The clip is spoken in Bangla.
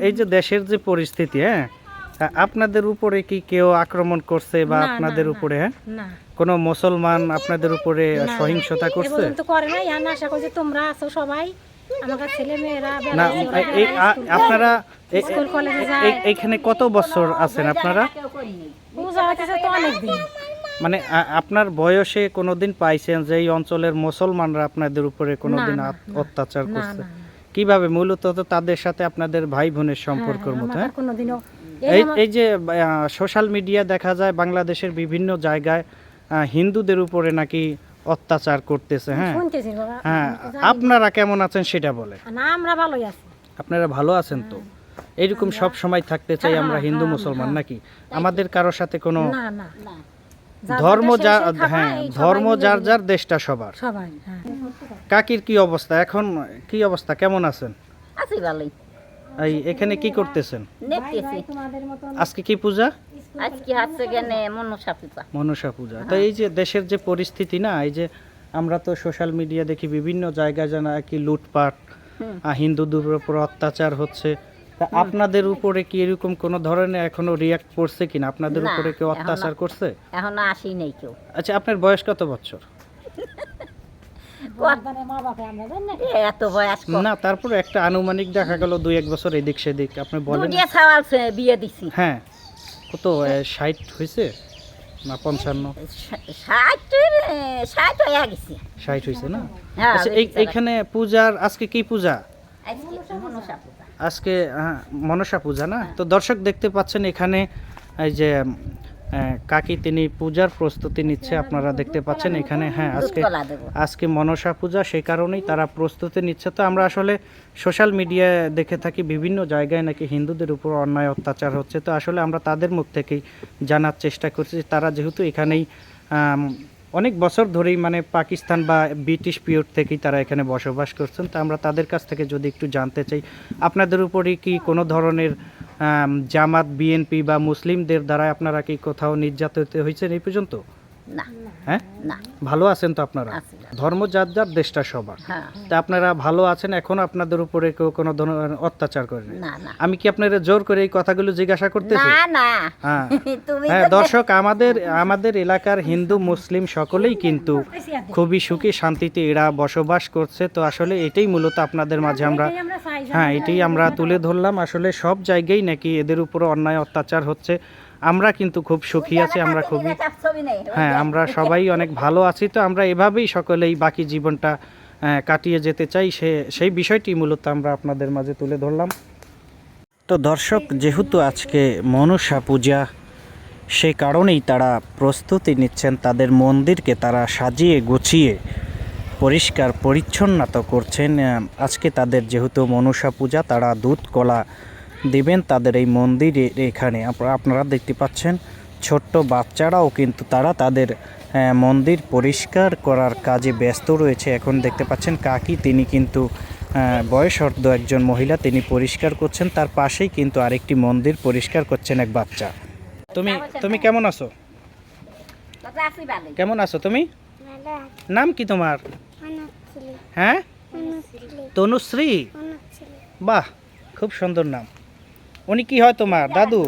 এই যে দেশের যে পরিস্থিতি, হ্যাঁ, আপনাদের উপরে কি কেউ আক্রমণ করছে বা আপনাদের উপরে, হ্যাঁ, না কোনো মুসলমান আপনাদের উপরে সহিংসতা এ করছে? পর্যন্ত করে না। ইয়ান আশা করি যে তোমরা আছো সবাই, আমার ছেলে মেয়েরা না, আপনারা স্কুল কলেজে যায়। এইখানে কত বছর আছেন আপনারা? পূজা হচ্ছে তো অনেক দিন। মানে আপনার বয়সে কোনোদিন পাইছেন যে এই অঞ্চলের মুসলমানরা আপনাদের উপরে কোনোদিন অত্যাচার না করছে? না কিভাবে? মূলত তো তাদের সাথে আপনাদের ভাই বোনের সম্পর্কের মতো, হ্যাঁ। কোনোদিনও এই যে সোশ্যাল মিডিয়া দেখা যায় বাংলাদেশের বিভিন্ন জায়গায় হিন্দুদের উপরে নাকি অত্যাচার করতেছে, হ্যাঁ শুনতেছি বাবা। হ্যাঁ, আপনারা কেমন আছেন সেটা বলে। না আমরা ভালোই আছি। আপনারা ভালো আছেন তো? এইরকম সব সময় থাকতে চাই আমরা হিন্দু মুসলমান, নাকি আমাদের কারোর সাথে কোনো না না ধর্ম হ্যাঁ, ধর্ম যার যার, দেশটা সবার। সবাই হ্যাঁ। কাকির কি অবস্থা এখন? কি অবস্থা, কেমন আছেন? আছি ভালোই। এই এখানে কি করতেছেন? দেখতেছি আজকে কি পূজা? আজকে হাতে গেনে মনসা পূজা। মনসা পূজা। তো এই যে দেশের যে পরিস্থিতি, না, এই যে আমরা তো সোশ্যাল মিডিয়া দেখি বিভিন্ন জায়গায় জানা কি লুটপাট, হিন্দুদের উপর অত্যাচার হচ্ছে। তা আপনাদের উপরে কি এরকম কোন ধরনের এখনো রিয়াক্ট করছে কিনা? আপনাদের না, উপরে কেউ অত্যাচার করছে? এখনো আসি নেই কেউ। আচ্ছা, আপনার বয়স কত বছর? এত বয়স না, তারপর একটা আনুমানিক দেখা গেল 2-1 বছর এদিক সেদিক, আপনি বলেন। দুটিয়া ছাওয়াল বিয়ে দিছি। হ্যাঁ, কত 60 হয়েছে না 55? 60 হয়ে গেছে। 60 হয়েছে না? হ্যাঁ, আচ্ছা, এইখানে পূজার আজকে কি পূজা? আজকে মনসা পূজা। আজকে মনসা পূজা, না? তো দর্শক দেখতে পাচ্ছেন এখানে এই যে কাকি তিনি পূজার প্রস্তুতি নিচ্ছে, আপনারা দেখতে পাচ্ছেন এখানে। হ্যাঁ, আজকে মনসা পূজা, সেই কারণেই তারা প্রস্তুতি নিচ্ছে। তো আমরা আসলে সোশ্যাল মিডিয়ায় দেখে থাকি বিভিন্ন জায়গায় নাকি হিন্দুদের উপর অন্যায় অত্যাচার হচ্ছে। তো আসলে আমরা তাদের মুখ থেকেই জানার চেষ্টা করছি। তারা যেহেতু এখানেই অনেক বছর ধরেই, মানে পাকিস্তান বা ব্রিটিশ পিরিয়ড থেকেই তারা এখানে বসবাস করছেন, তো আমরা তাদের কাছ থেকে যদি একটু জানতে চাই, আপনাদের উপরে কি কোনো ধরনের জামাত, বিএনপি বা মুসলিমদের দ্বারা আপনারা কি কোথাও নির্যাতিত হয়েছেন এই পর্যন্ত? না। হ্যাঁ, না। ভালো আছেন তো আপনারা? ধর্ম যার যার, দেশটা সবার। হ্যাঁ। তা আপনারা ভালো আছেন, এখন আপনাদের উপরে কেউ কোনো ধরনের অত্যাচার করেন? না না। আমি কি আপনারা জোর করে এই কথাগুলো জিজ্ঞাসা করতেছি? না না। হ্যাঁ তুমি হ্যাঁ, দর্শক, আমাদের এলাকার হিন্দু মুসলিম সকলেই কিন্তু খুবই সুখী শান্তিতে এরা বসবাস করছে। তো আসলে এটাই মূলত আপনাদের মাঝে আমরা, হ্যাঁ, এটাই আমরা তুলে ধরলাম। আসলে সব জায়গায় নাকি এদের উপরে অন্যায় অত্যাচার হচ্ছে, আমরা কিন্তু খুব সুখী আছি, আমরা খুবই, হ্যাঁ, আমরা সবাই অনেক ভালো আছি। তো আমরা এভাবেই সকলেই বাকি জীবনটা কাটিয়ে যেতে চাই, সেই বিষয়টি মূলত আমরা আপনাদের মাঝে তুলে ধরলাম। তো দর্শক, যেহেতু আজকে মনসা পূজা, সেই কারণেই তারা প্রস্তুতি নিচ্ছেন, তাদের মন্দিরকে তারা সাজিয়ে গুছিয়ে পরিষ্কার পরিচ্ছন্নতা করছেন। আজকে তাদের যেহেতু মনসা পূজা, তারা দুধ কলা দিবেন তাদের এই মন্দিরে। এখানে আপনারা দেখতে পাচ্ছেন ছোট্ট বাচ্চারাও কিন্তু তারা তাদের মন্দির পরিষ্কার করার কাজে ব্যস্ত রয়েছে। এখন দেখতে পাচ্ছেন কাকি, তিনি কিন্তু বয়সর্ধ একজন মহিলা, তিনি পরিষ্কার করছেন। তার পাশেই কিন্তু আরেকটি মন্দির পরিষ্কার করছেন এক বাচ্চা। তুমি কেমন আছো? কেমন আছো তুমি? নাম কি তোমার? হ্যাঁ, তনুশ্রী। বাহ, খুব সুন্দর নাম। উনি কি হয় তোমার দাদু?